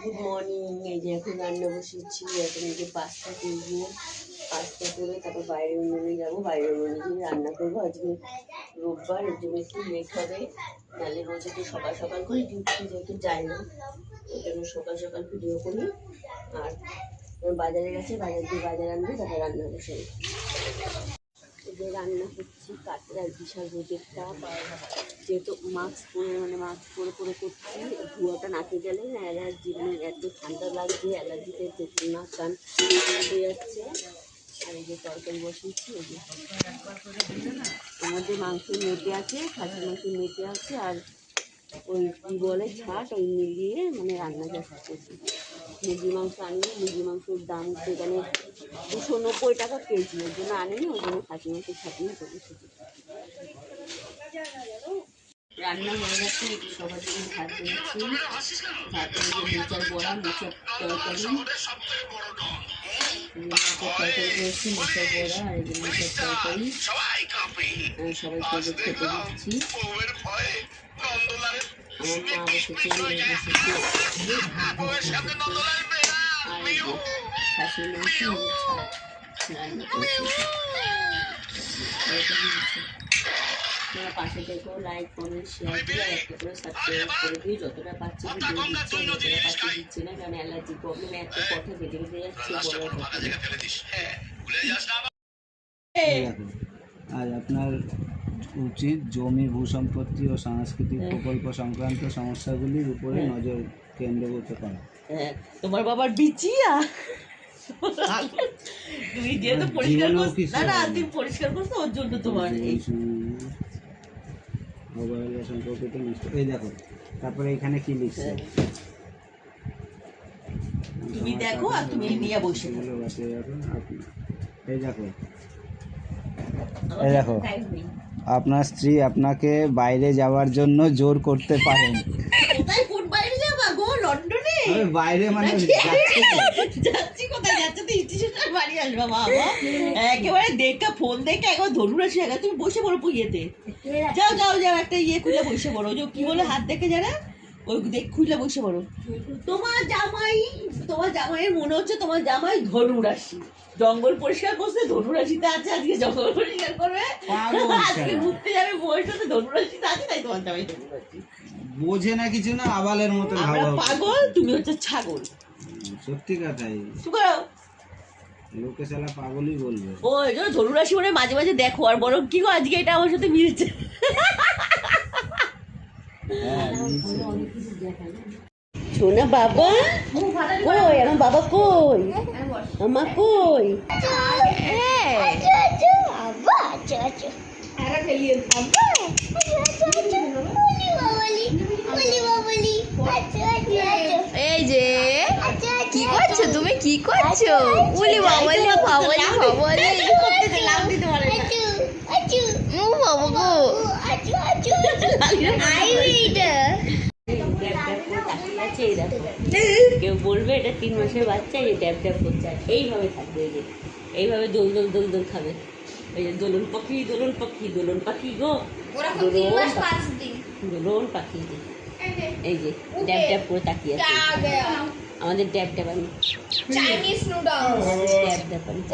Good morning. এই যে এখন রান্না বসেছি। এখন এই যে পাস্তা করবো। পাস্তা করে তারপর বাইরের উনুনে যাবো। বাইরের উনুনে গিয়ে রান্না করবো। আজকে রোববার, ওর জন্য একটু লেট হবে। নাহলে রোজ একটু সকাল সকাল করে ডিউটি যেহেতু যাই না, ওই জন্য সকাল সকাল ভিডিও করি। আর বাজারে গেছে, বাজার দিয়ে বাজার আনবে, তারপর রান্না বসে যে রান্না করছি। কাতরার বিশাল রোদের তাপ, আর যেহেতু মাস্ক পরে করছি, ধোঁয়াটা নাকে গেলে না অ্যালার্জি, এত ঠান্ডা লাগছে, অ্যালার্জিতে নাক কান হয়ে যাচ্ছে। আর এই যে তরকারি বসিয়েছি, এই যে এর মধ্যে মাংসের মেটে আছে, খাসির মাংসের মেটে আছে, আর ওই কী বলে ছাট, ওই মিলিয়ে রান্না করছি। মুরগি মাংস আনলে, মুরগি মাংসের দাম সেখানে 290 টাকা কেজি, ওই জন্য আনেনি, ওই জন্য খাসি মাংসের ছাটিয়ে করেছি। রান্না হয়ে গেছে, একটু সবার জন্য ভাত দিয়েছি। ভাতের মধ্যে মোচার বড়া, মোচার তরকারি, করেছি, মোচার বড়া আর এই যে মোচার তরকারি সবাইকে খেতে দিচ্ছি। আমার মা বসেছে, আর খাসির মাংস রান্না করেছি। তোমরা পাশে দেখো, লাইক কমেন্ট শেয়ার করে আর একটা করে সাবস্ক্রাইব করে দিই। যতটা পাচ্ছি ভিডিও দিচ্ছি, যতটা পাচ্ছি দিচ্ছি না, কারণ অ্যালার্জি প্রবলেম, একটা কথা কেটে কেটে যাচ্ছে, বলার কথা। আজ আপনার উচিত জমি, ভূসম্পত্তি ও সাংস্কৃতিক প্রকল্প সংক্রান্ত সমস্যাগুলির উপরে নজর কেন্দ্রীভূত করা। তোমার বাবার বিচিয়া তুমি যেহেতু পরিষ্কার করছো না, তুমি পরিষ্কার করছো, ওর জন্য তোমার অবহেলা সম্পর্কিত নষ্ট। এই দেখো, তারপরে এখানে কি লিখছে, তুমি দেখো আর তুমি নিয়ে বসে এই দেখো, এই দেখো, আপনার স্ত্রী আপনাকে বাইরে যাওয়ার জন্য জোর করতে পারেন। কোথায় কোন বাইরে যাবা গো? লন্ডনে? বাইরে যাচ্ছি। কোথায় যাচ্ছ? তো স্টেশনের বাড়ি আসবা বাবা। একেবারে দেখা ফোন দেখে একবার ধরুন আসি। তুমি বসে পড়ো ইয়েতে, যাও যাও যাও, একটা ইয়ে খুলে বসে পড়ো, যে কি বলে হাত দেখে যারা, ওই দেখ খুলে বসে পড়ো। তোমার জামাইয়ের মনে হচ্ছে তোমার জামাই ধনুরাশি, জঙ্গল পরিষ্কার করছে, ধনুরাশিতে আছে, আজকে জঙ্গল পরিষ্কার করবে, আজকে ঘুরতে যাবে, বয়সটা ধনুরাশিতে আছে, তাই তোমার জামাই ধনুরাশি। বোঝে না কিছু না, আবালের মতো পাগল, তুমি হচ্ছে ছাগল। সত্যি কথাই, লোকে শালা পাগলই বলবে। ওই জন্য ধনুরাশি মানে মাঝে মাঝে দেখো আর বলো কি গো আজকে এটা আমার সাথে মিলছে। শোনা বাবা কই, আমার বাবা কই, আমার কই, এই যে কি করছো তুমি, কি করছো? উলি বাবলি বাবলি বাবলি ও বাবা গো, কেউ বলবে এটা 3 মাসের বাচ্চা, এই ড্যাব ড্যাব করছে, এইভাবে থাকবে, এই যে এইভাবে দোল দোল দোল দোল খাবে। এই যে দোলন পাখি, দোলন পাখি, দোলন পাখি গো, দোলন পাখি, এই যে ড্যাব ড্যাব করে তাকিয়ে আছে আমাদের ড্যাব ড্যাব, আমি চাইনিজ নুডলস ড্যাব ড্যাব।